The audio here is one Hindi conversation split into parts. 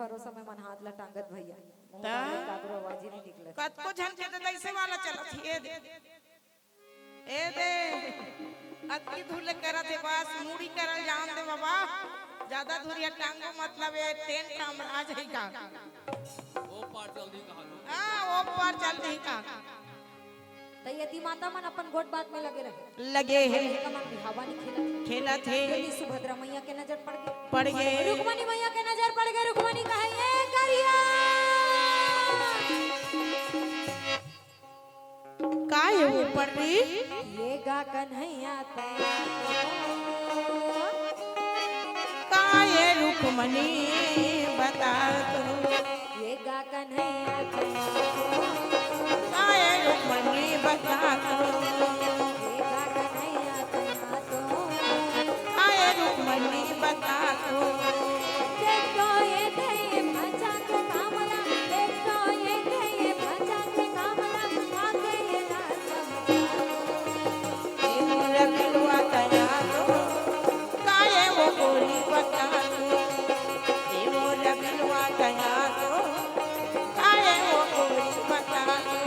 भरोसा में मन हाथ ला टांगत भैया ता? कागरो आवाज ही नहीं निकले कत को झन के तो ऐसे वाला चलत है ए दे अति धुले करत है बस मूड़ी करल जान दे बाबा ज्यादा दूरिया टांगो मतलब है टेंट काम आ जाएगा वो पार जल्दी कहा लो हां वो पार जल्दी का तो यदि माता मन अपन गोट बात में लगे लगे है कमन बिहावा नहीं खेला थे यदि सुभद्रा मैया के नजर पड़ गए रुक्मणी मैया के नजर पड़ गए रुक्मणी कहे ए करिया काय वो पड़ रही ये गा कन्हैया काय रुक्मणी बता तो ये गा कन्हैया काय रुक्मणी बता तो ये गा कन्हैया काय रुक्मणी बता तो देखो ये गए भजा के कामला देखो ये गए भजा के कामला आ गए ना ये मोरा बिलवा तया तो काय वो गोरी बता तो ये मोरा बिलवा तया तो काय वो गोरी बता तो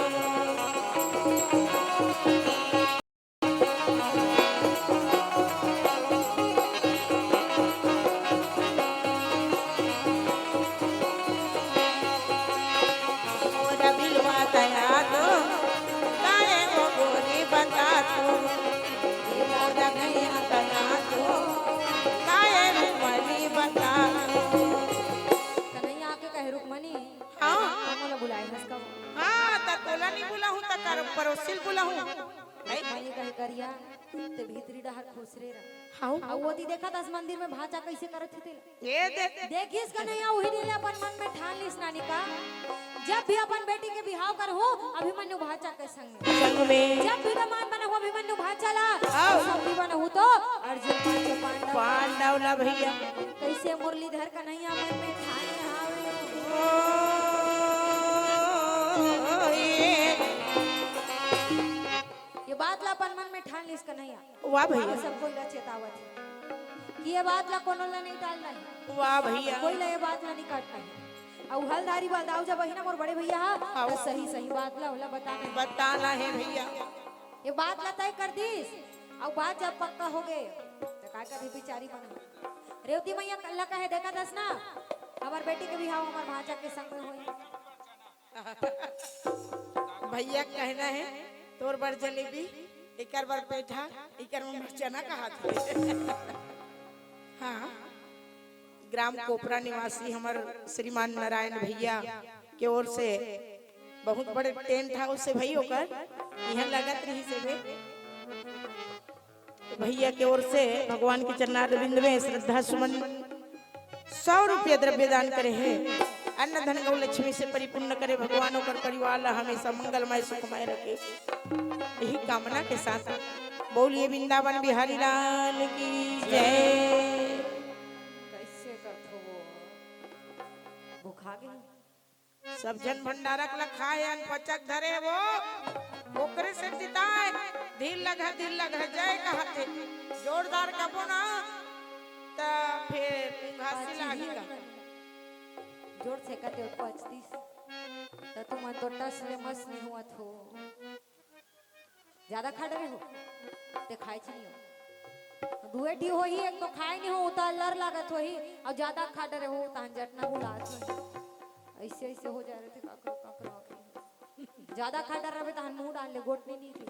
मोरा बिलवा तया तो काय वो गोरी बता तो ये मोरा बिलवा तया तो काय रुक्मणी बता तो कन्हैया आके कहे रुक्मणी हाँ मोला बुलाए हस का हाँ ता तोला नहीं बुला हूँ ता कर परोसिल बुला हूँ नहीं रुक्मणी कहे करिया ते भीतरी डहर खुसरे रह हाँ आ ओदी देखा दस मंदिर में भाचा कैसे करत थे ये दे देखिस कन्हैया वही दिले अपन मन में ठान लिस नानी का जब भी अपन बेटी के बिहाव कर हो अभिमन्यु भाचा के संग संग में जब भी दमान बना हो अभिमन्यु भाचा ला आओ। सब भी बना हो तो अर्जुन पांचों पांडव पांडव ला भैया कैसे मुरलीधर कन्हैया मन में ठाने हावे ओ, ये बात ला अपन मन में ठान लिस कन्हैया वाह भैया सब कोई ला चेतावत है कि ये बात ला कोनो ला नहीं टालना है वाह भैया कोई ला ये बात ला नहीं काटना है और हलधारी बताओ जब बहिना मोर बड़े भैया हा तो सही सही बात ला होला बताना है बताना है भैया ये बात ला तय कर दीस और बात जब पक्का हो गए तो का कभी बिचारी बना रेवती मैया कल्ला कहे देखा दस ना हमार बेटी के बिहाव हमार भांजा के संग में होई भैया कहना है तोर बार जलेबी एकर बार पेठा एकर में चना कहा था हाँ ग्राम कोपरा निवासी हमार श्रीमान नारायण भैया के ओर से बहुत बड़े टेंट हाउस से भई होकर यहाँ लगत रही से भे भैया के ओर से भगवान के चरणारविंद में श्रद्धा सुमन 100 रुपया द्रव्य दान करे है अन्न धन गौ लक्ष्मी से परिपूर्ण करे भगवान होकर परिवार हमेशा मंगलमय सुखमय रखे यही कामना के साथ बोलिए वृंदावन बिहारी लाल की जय कैसे करथो वो भूखा गई सब जन भंडारक लखाए अन पचक धरे वो ओकरे से जिताए दिल लगा जय कहते जोरदार कबो ना ता फिर घासी लागी का जोर से कहते हो 35 तो तुम तो टस ले मस नहीं हुआ थो ज्यादा खा रहे हो ते खाए छी नहीं हो दुएटी हो ही एक तो खाए नहीं हो उता लर लागत हो ही और ज्यादा खा रहे हो तान जटना बुलात हो ऐसे ऐसे हो जा रहे थे काकरो आके ज्यादा खा रहे तो मुंह डाल ले गोटनी नहीं थी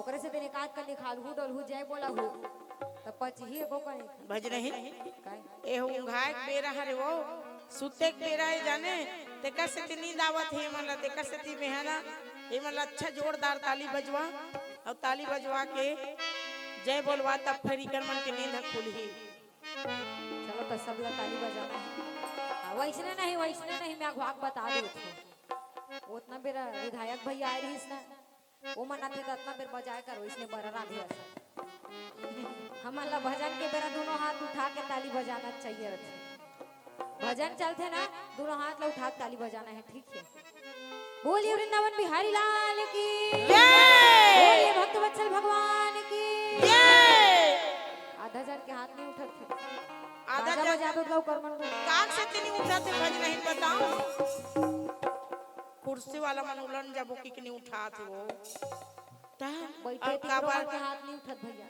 ओकरे से तेरे काट कर निकाल हु डल हु जय बोला हु तब पच ही वो करे भज नहीं काय ए हो घाय बेरा हरे वो सुते बेरा है जाने ते कैसे ती नींद आवत है मला ते कैसे ती मेहना ये मला अच्छा जोरदार ताली बजवा और ताली बजवा के जय बोलवा तब फिर कर मन के नींद खुली चलो तो सब ला ताली बजाना है वैसने नहीं मैं भाग बता दे उसको उतना बेरा विधायक भैया आए रही ना वो मना थे तो उतना बेर बजाए करो इसने बररा भी ऐसा हमारा भजन के बेरा दोनों हाथ उठा के ताली बजाना चाहिए रहते भजन चलते ना दोनों हाथ ला उठा के ताली बजाना है ठीक है बोलिए वृंदावन बिहारी लाल की जय बोलिए भक्त वत्सल भगवान की जय आधा जन के हाथ नहीं उठते आधा बाजा जन बजा दो लो करमन कान से तीन उठाते भज नहीं कुर्सी वाला मन उलन जब कि नहीं उठा थे वो ता बैठे अब थी का बरोबर बात के हाथ नहीं उठत भैया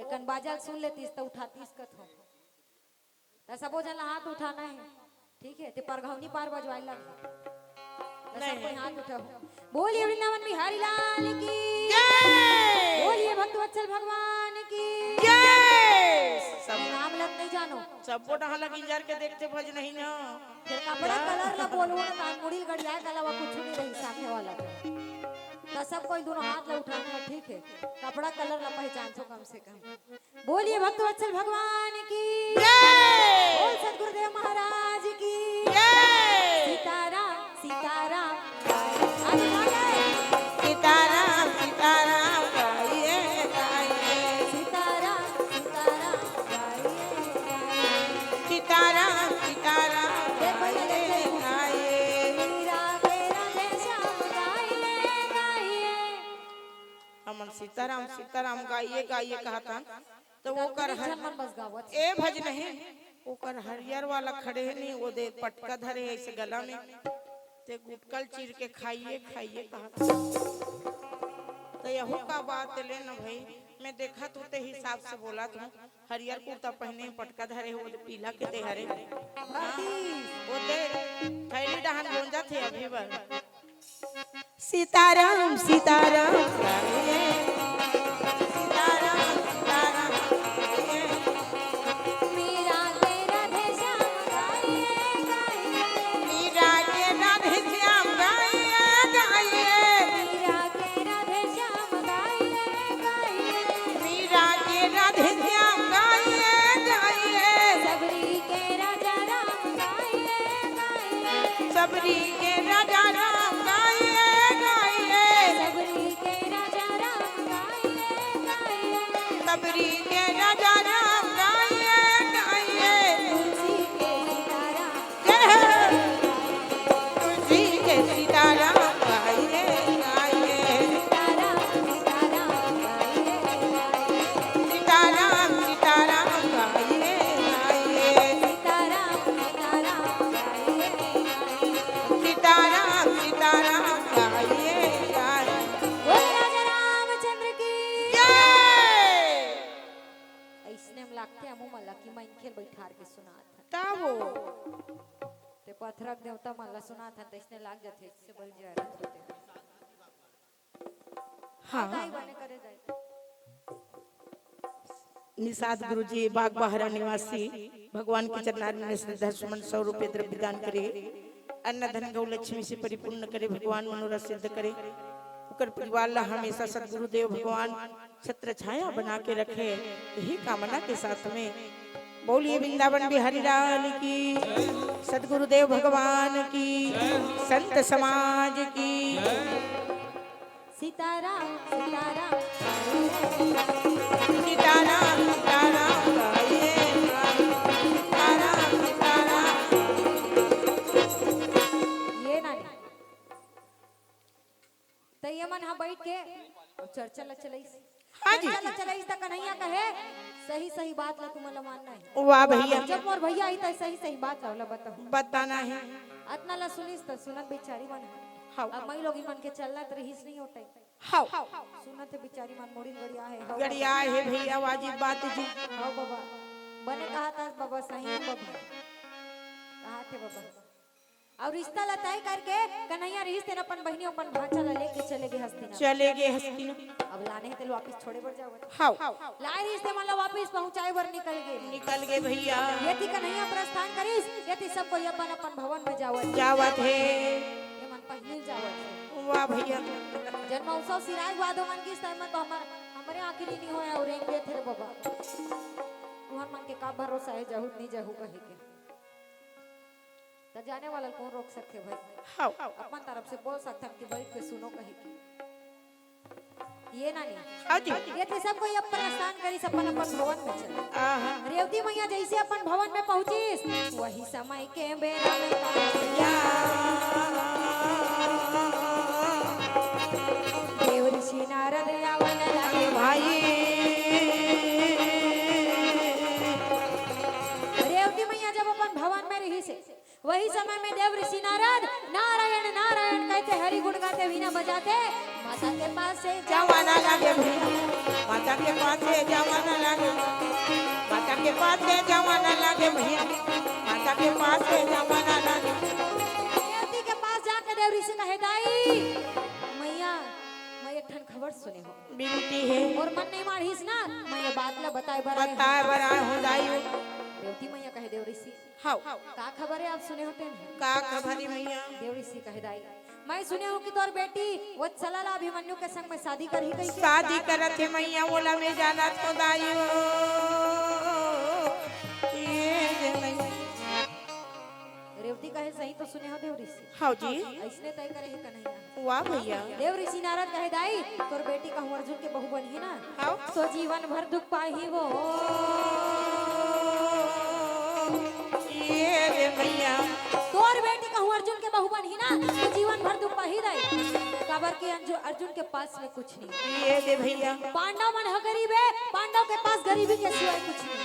एकन बाजा सुन लेतीस तो उठातीस कत हो ऐसा बोझल हाथ उठाना है ठीक है ते परघौनी पार बजवाई लग ऐसा कोई हाथ उठा बोलिए वृंदावन बिहारी लाल की जय बोलिए भक्तवत्सल भगवान की जय सब नाम लग नहीं जानो सबको डहा लग इंजार के देखते भज नहीं ना फिर कपड़ा कलर ला बोलबो ना तान मुड़ी गड़िया कलावा कुछ नहीं रही सामने वाला तो सब कोई दोनों हाथ ला उठाना है ठीक है कपड़ा कलर ला पहचान सो कम से कम बोलिए भक्तवत्सल भगवान की जय बोल सतगुरुदेव महाराज की जय सीताराम सीताराम आगे बोले सीताराम सीताराम गाइए गाइए सीताराम सीताराम गाइए सीताराम सीताराम देखो ये गाइए देखो गाइए मीरा मेरा ले श्याम गाइए गाइए हमन सीताराम सीताराम गाइए गाइए कहता तो वो कर मन बस गावत ए भज नहीं ओकर हरियर वाला खड़े है नहीं वो दे पटका धरे है ऐसे गला में ते गुटकल चीर के खाइए खाइए कहा तो यहू का बात ले न भाई मैं देखा तू ते हिसाब से बोला तू हरियर कुर्ता पहने पटका धरे वो दे पीला के दे हरे वो दे थैली डहान गोंजा थे अभी बर सीताराम सीताराम गाइए सीताराम सीताराम गाइए मीरा तेरा दे श्याम गाइए गाइए मीरा के राधे श्याम गाइए गाइए मीरा तेरा दे श्याम गाइए गाइए मीरा के राधे श्याम गाइए गाइए सबरी के राजा राम गाइए गाइए सबरी के राजा राम गाइए गाइए सबरी के राजा राम गाइए गाइए सबरी के राजा राम गाइए गाइए तुलसी के सीताराम जय तुलसी के सीताराम गाइए गाइए सीताराम सीताराम गाइए गाइए सीताराम सीताराम गाइए गाइए सीताराम सीताराम गाइए गाइए सीताराम सीताराम गाइए गाइए बोल राजा रामचंद्र की जय ऐसने में लागते हमू मला की मैं खेल बैठार के सुनात तावो ते पथरक देवता मला सुनात हन तैसने लाग जाते इससे बल जयरत होते हाँ काई बने करे जाए निषाद गुरुजी बाग बहरा निवासी भगवान के चरणारविंद में श्रद्धा सुमन 100 रुपये द्रव्य दान करे अन्न धन गौ लक्ष्मी से परिपूर्ण करे भगवान मनोरथ सिद्ध करे उकर परिवार ला हमेशा सदगुरुदेव भगवान छत्र छाया बना के रखे यही कामना के साथ में बोलिए वृंदावन बिहारी लाल की सदगुरुदेव भगवान की संत समाज की सीताराम सीताराम सीताराम सीताराम गाइए सीताराम सीताराम ये ना तो ये मन हाँ बैठ के चर्चा ला चलाइस हाँ जी। चर्चा ला चलाइस त कन्हैया कहे सही सही बात ला तुम्हाला मानना है वाह भैया जब मोर भैया आई त सही सही बात ला बताओ बताना है अतना ला सुनिस त सुनत बेचारी मन हाँ। अब मैं लोग मन के चलना त रहीस नहीं होते हाउ सुनत है बेचारी मन मोड़ी गड़िया है हाउ गड़िया है भैया वाजिब बात जी हाउ बाबा बने कहा था बाबा सही है बाबा कहा थे बाबा और रिश्ता ला तय करके कन्हैया रिश्ते न अपन बहनियों अपन भांचा ला लेके चले गए हस्तिना चले गए हस्तिना अब लाने हैं तो वापस छोड़े बर जाओ हाउ लाए रिश्ते मन ला वापस पहुंचाए बर निकल गए निकल गए भैया ये थी कन्हैया प्रस्थान करिस ये थी सब कोई अपन अपन भवन में जावत जावत है ये मन पहले जावत वाह भैया जन्मोत्सव सिराज वादो मन की समय में तो हमारे आखिर नहीं होया और रेंगे थे रे बाबा तुहर मन के का भरोसा है जहू नहीं जहू कहे के तो जाने वाला कौन रोक सकते भाई हाउ अपन तरफ से बोल सकते कि बैठ के सुनो कहे के ये ना नहीं हाँ जी ये थे सब कोई अब प्रस्थान करी अपन अपन भवन में चले आहा रेवती मैया जैसे अपन भवन में पहुंची वही समय के बेरा में कहा, देव ऋषि नारद आवन लगे भाई रेवती मैया जब अपन भवन में रही से वही समय में देव ऋषि नारद नारायण नारायण कहते हरि गुण गाते वीणा बजाते माता के पास से जमाना लागे भैया माता के पास से जमाना लागे माता के पास से जमाना लागे भैया माता के पास से जमाना लागे देवती के पास जाके देव ऋषि कहे दाई मैया मैं एक ठन खबर सुने हो बिनती है और मन नहीं मारिस ना मैं ये बात ला बताए बराए बताए बराए हो जाई देवती मैया कहे देव ऋषि हाउ का खबर है आप सुने होते हैं का खबरी भैया देव ऋषि कहे दाई मैं सुने हूँ कि तोर बेटी वत्सला अभिमन्यु के संग में शादी कर ही गई थी। शादी करत है मैया बोला में जाना तो दाई हो ये जे मैया रेवती कहे सही तो सुने हो देव ऋषि हाउ जी ऐसने तय करे ही कन्हैया वाह भैया देव ऋषि नारद कहे दाई तोर बेटी कहूँ अर्जुन के बहू बनी है ना हाउ तो जीवन भर दुख पाही वो ये रे भैया तोर बेटी कहूँ अर्जुन के बहू बनी ना तो जीवन भर दुख पाही दाई काबर के अर्जुन के पास में कुछ नहीं ये रे भैया पांडव मन है गरीब है पांडव के पास गरीबी के सिवाय कुछ नहीं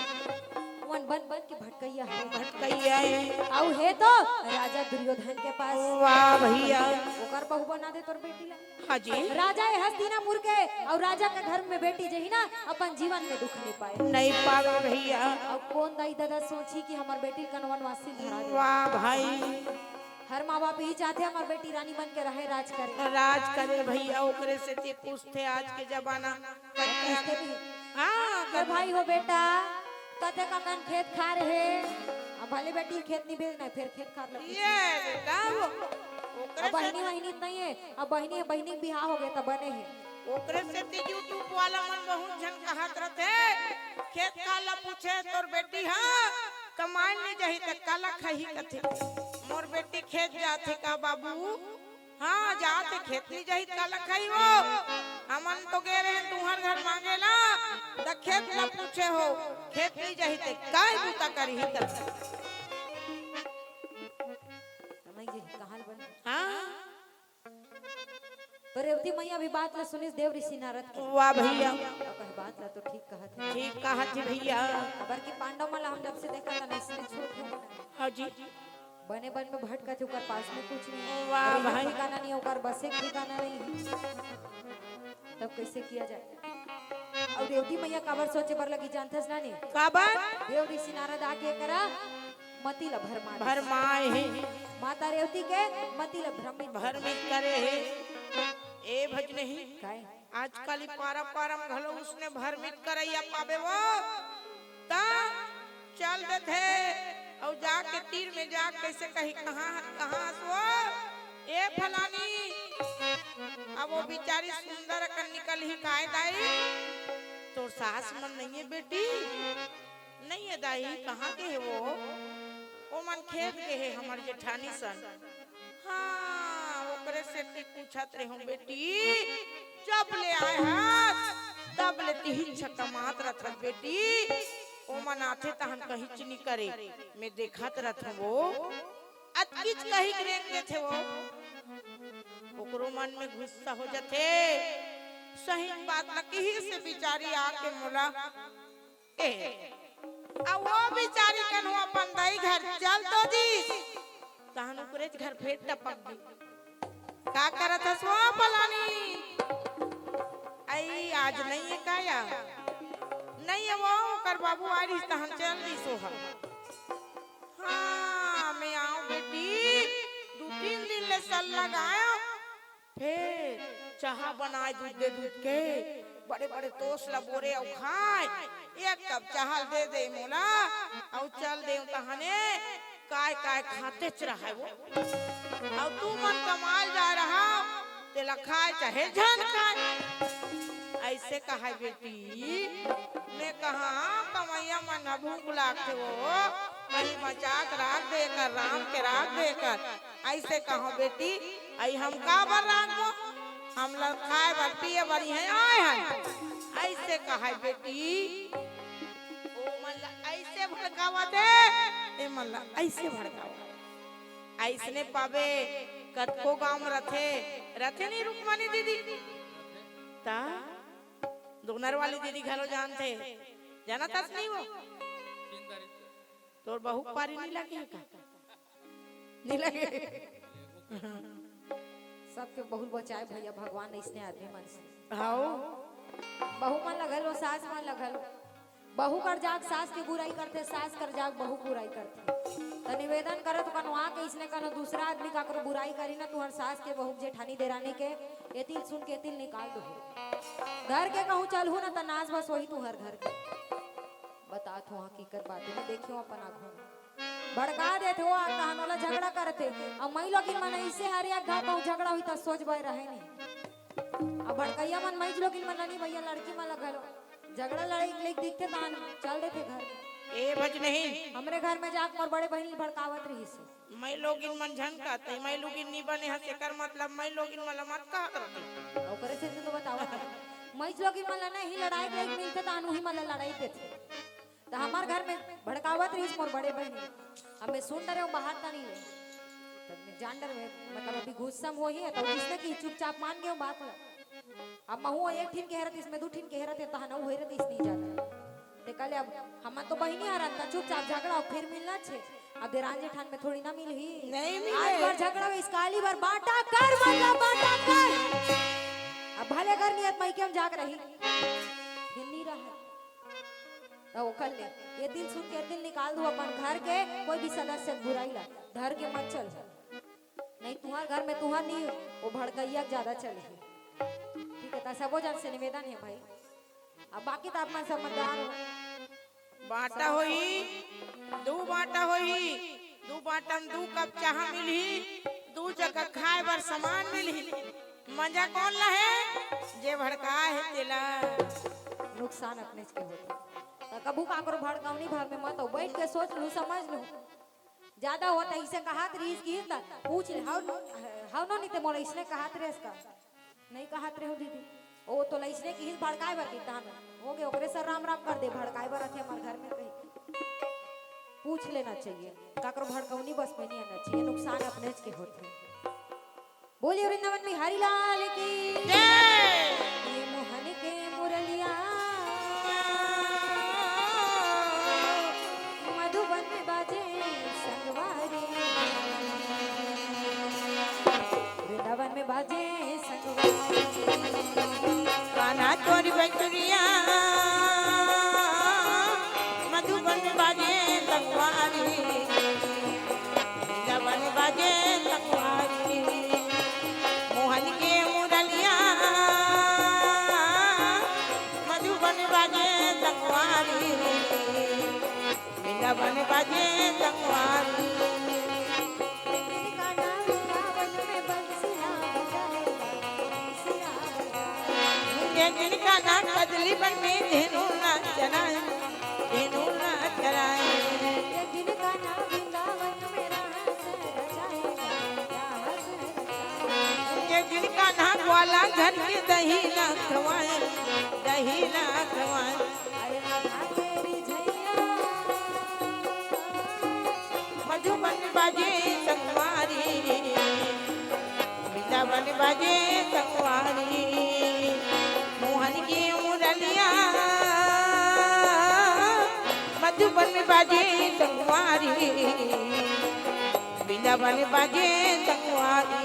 वन बन बन के भटकैया है भटकैया है आउ है तो राजा दुर्योधन के पास वाह भैया ओकर बहू बना दे तोर बेटी ला हाँ जी राजा है हस्तिनापुर के और राजा के घर में बेटी जही ना अपन जीवन में दुख नहीं पाए नहीं पावे भैया अब कौन दाई दादा सोची कि हमार बेटी का वनवासी धरा दे वाह भाई हर माँ बाप ही चाहते हमार बेटी रानी बन के रहे राज करे राज करे भैया ओकरे से ते पूछते आज के जमाना कहते भी हाँ अगर भाई हो बेटा कते का कन खेत खा रहे अब भले बेटी खेत नहीं बेचना फिर खेत खा लगे ये बेटा वो ओकरे अब बहनी वहनी नहीं है अब बहनी बहनी बिहार हो गए तब बने हैं ओकरे से ते यूट्यूब वाला मन बहुत जन कहत रहते खेत काला पूछे तोर बेटी हां कमाई नहीं जही त काला खही कथे मोर बेटी खेत जाथे का बाबू हाँ जाते खेत नहीं जही काला खाई वो हमन तो गे रहे तुहर घर मांगेला द खेत ला पूछे हो खेत नहीं जही ते काय बूता करी ही त समझ जी कहाल बन हां तो रेवती मैया भी बात ला सुनिस देव ऋषि नारद के वाह भैया अब कहे बात ला तो ठीक कहत है ठीक कहत है भैया खबर की पांडव माला हम जब से देखा था नहीं छोड़ के हाँ जी बने बन में भटका थे ओकर पास में कुछ नहीं वाह और यहाँ भाई। ठिकाना नहीं ओकर बसे के ठिकाना नहीं तब कैसे किया जाए और रेवती मैया काबर सोचे पर लगी जानथस ना ने काबर देव ऋषि नारद आके करा मती ला भरमाए है माता रेवती के मती ला भ्रमित भरमित करे है ए भज नहीं काहे आजकल पारा पारम घलो उसने भरमित करैया पावे वो ता चल देथे और जाके तीर में जा कैसे कहीं कहाँ सो ए फलानी अब वो बेचारी सुंदर कर निकल ही काय दाई तो सास मन नहीं है बेटी नहीं है दाई कहाँ के है वो मन खेत के है हमारे जेठानी सन हाँ ओकरे से ती पूछत रहे हूँ बेटी जब ले आए हाथ तब ले तिही छकमात रथ बेटी ओ मनाथे तहन कहीं चनी करे मैं देखत रहत वो अतकिच कहीं रेंग देथे वो ओकरो मन में गुस्सा हो जाते सही बात न कही से बिचारी आके मोला ए आ वो बिचारी कन्हु अपन दाई घर चल तो दी तहन ओकरे घर फेर टपक दी का करत हस वो फलानी आई आज नहीं है काया नहीं है वो कर बाबू आई तहन चल दी सोहा हाँ मैं आऊं बेटी 2-3 दिन ले सल लगाया फिर चाह बनाए दूध के बड़े बड़े तोस ला बोरे और खाए एक कप चाह दे दे मोला और चल दे तहने काय काय खाते च रहा है वो और तू मन कमाल जा रहा तेला खाए चाहे झन खाए ऐसे कहा बेटी ने कहा कमैया मन भूख लागते वो कहीं मजाक राख देकर राम के राख देकर ऐसे कहो बेटी आई हम का बर राखो हम लोग खाए बर पिए बरी है आए हैं ऐसे कहा बेटी ओ मल्ला ऐसे भड़कावा दे ए मल्ला ऐसे भड़कावा ऐसने पावे कतको गांव रथे रथे नहीं रुकमानी दीदी ता दोनर वाली दीदी घरो जानते जाना तस नहीं वो तोर बहु पारी नहीं लगे का नीला के सबके बहुल बचाए भैया भगवान इसने आदमी मन से हाओ बहू मन लगल हो सास मन लगल बहू कर जाग सास के बुराई करते सास कर जाग बहू बुराई करते तो निवेदन करे तो कनो आके इसने कनो दूसरा आदमी का करो बुराई करी ना तुहर सास के बहू जेठानी देरानी के एतिल सुन के एतिल निकाल दो घर के कहूँ चलहू ना तो नाच बस वही तुहर घर के बता तू हकीकत बातें में देखियो अपन आँखों में भड़का देते हो कहानोला झगड़ा करते अब मई लोग मन ऐसे हरे एक घाव झगड़ा हुई तो सोच बह रहे नहीं अब भड़कैया मन मई लोग मन नहीं भैया लड़की मन लगलो झगड़ा लड़ाई लेक दिखते तान चल देते घर ए भज नहीं हमरे घर में जाक मोर बड़े बहन भड़कावत रही से मैं लोग इन मन झन का तई मैं लोग इन नहीं बने हसे कर मतलब मैं लोग इन मला मत कहा करते ओकरे से तो बताओ मई लोग मन नहीं लड़ाई लेक मिलते तान वही मन लड़ाई देते तो हमार घर में भड़कावत रही मोर बड़े बहन हमें सुन रहे हो बाहर था नहीं ले तब मैं जान डर में मतलब अभी गुस्सा हो ही है तो किसने की चुपचाप मान गए बात ला अब महू एक ठीन के हेरत इसमें दो ठीन के हेरत तहा न हेरत इस नहीं जाता ते कल अब हम तो बहिनी आ रहा था चुपचाप झगड़ा और फिर मिलना छे अब देरांजे ठान में थोड़ी ना मिल ही नहीं मिले। आज बार झगड़ा इस काली बार बाटा कर मतलब बाटा कर अब भले घर नियत मई के हम जाग रही फिर नहीं रहा तो वो कर ले ये दिल सुन के दिल निकाल दो अपन घर के कोई भी सदस्य बुराई ला धर के मत चल नहीं तुम्हार घर में तुम्हार नहीं वो भड़कैया ज्यादा चले ठीक है तो सबो जन से निवेदन है भाई अब बाकी तो अपना समझदार हो बाटा होई दू बाटा होई दू बाटन दू कप चाह मिलही दू जगह खाए बर सामान मिलही मजा कौन ला है जे भड़का है तेला नुकसान अपने के होते तो कबू का करो भड़कावनी भाव में मत हो बैठ के सोच लू समझ लू ज्यादा होता इसे कहात रही इसकी पूछ ले हाउ नो नहीं ते मोला इसने कहात रे इसका नहीं कहात रे हो दीदी ओ तो इसने की भड़काए बर की तान हो गए ओकरे सर राम राम कर दे भड़काए बर थे हमारे घर में कहीं पूछ लेना चाहिए काकरो भड़कावनी बस में नहीं आना चाहिए नुकसान अपने के होते बोलिए वृंदावन में हरि लाल की ये मोहन के मुरलिया मधुबन में बाजे संगवारी वृंदावन में बाजे संगवारी कान्हा तोरी बचुरिया मधुबन बाजे तकवारी जबन बाजे तकवारी मोहन के मुरलिया मधुबन बाजे तकवारी जबन बाजे तकवारी जिनका नाम कदली बन में धेनु ना चराए धेनु ना चराए जिनका नाम वृंदावन में रहस रचाएगा जिनका नाम वाला घर के दही ना खवाए दही ना खवाए अरे राधा तेरी झैया मधुबन बाजे संगवारी वृंदावन बाजे संगवारी मोहन की मुरलिया मधुबन बाजे संगवारी वृंदावन बाजे संगवारी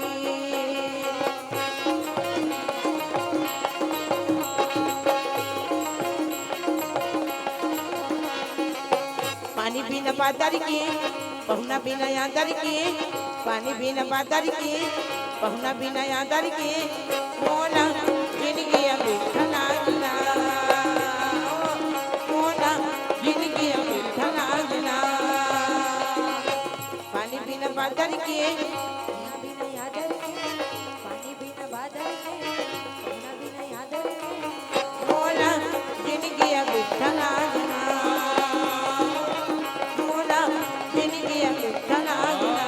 पानी बिना बादर की पहुना बिना यादर की पानी बिना बादर की पहुना बिना यादर की मोना जिंदगी अभी ठना गिना मोना जिंदगी अभी ठना गिना पानी बिना बादर की बिना यादर के पानी बिना बादल के बिना यादर के मोना जिंदगी अभी ठना गिना मोना जिंदगी अभी ठना गिना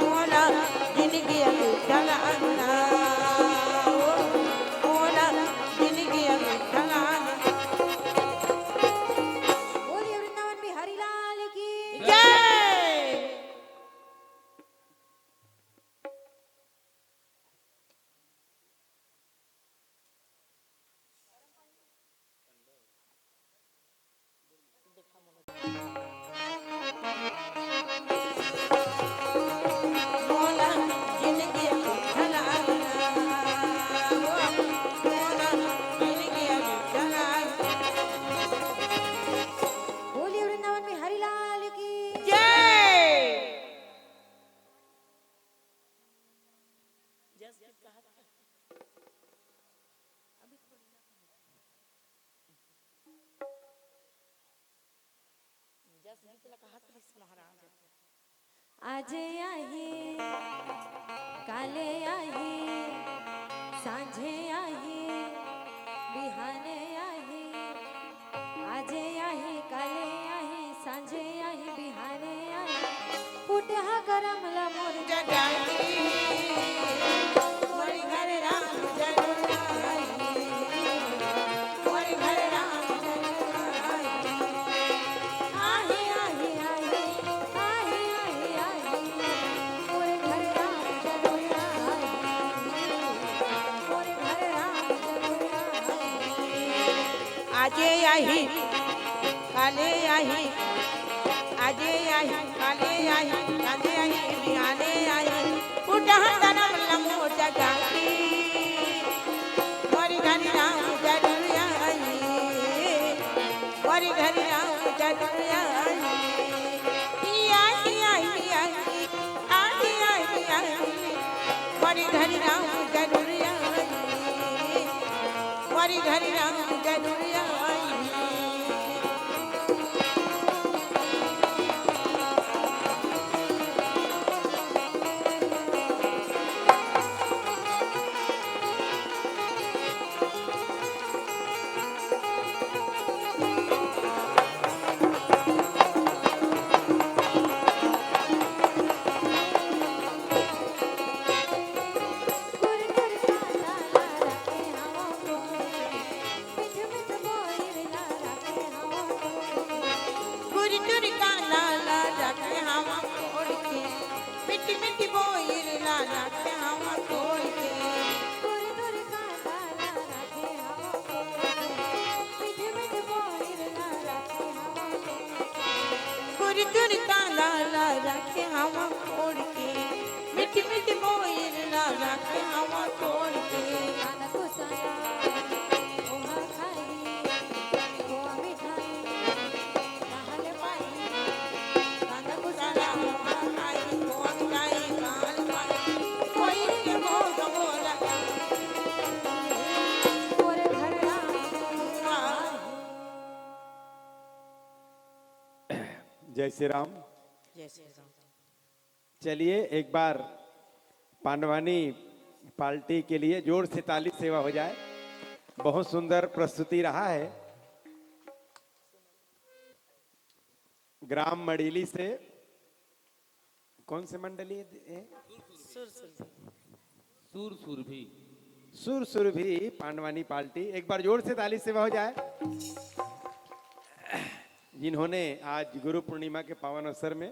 मोना जिंदगी अभी ठना गिना मोना जिंदगी अभी ठना बोलिए वृंदावन में हरिलाल की जय આજે આહી કાલે આહી સાંજે આહી બિહાને આહી આજે આહી કાલે આહી સાંજે આહી બિહાને આહી ફૂટહા ગરમ લમોર जगाई मोरे घर राम जरूर आई मोरे घर राम जरूर आई आही आही आही आही आही आही मोरे घर राम जरूर आई मोरे घर राम जरूर आई आजे आई काले आई आजे आई काले आई काले आई बिहाने आई उठा गरम लमो जगाई मोरे घर राम जरूर आई मोरे घर राम जरूर आई मोरे घर राम जरूर आई मोरे घर राम जरूर आई गुर गुर काला लारा के हवा को मिठ मिठ बोल लारा के हवा को गुरी टुरी का लाला रखे हवा कोड़ के मिट्टी मिट्टी बोइर लाला के हवा कोड़ के गुर गुर काला लारा के हवा को मिठ मिठ बोल लारा के हवा को गुरी टुरी का लाला रखे हवा कोड़ के मिट्टी मिट्टी बोइर लाला के हवा कोड़ के काना कुसाया ओहा खाई ओहा मिठाई कहले पाई काना कुसाला हुआ आई हुआ आई काल पाई कोई के भोग बोला मोरे घर राम जय श्री राम। जय श्री राम। चलिए एक बार पांडवानी पार्टी के लिए जोर से ताली सेवा हो जाए। बहुत सुंदर प्रस्तुति रहा है। ग्राम मड़ीली से कौन से मंडली है? सुर सुरभि सुर सुरभि पांडवानी पार्टी। एक बार जोर से ताली सेवा हो जाए। जिन्होंने आज गुरु पूर्णिमा के पावन अवसर में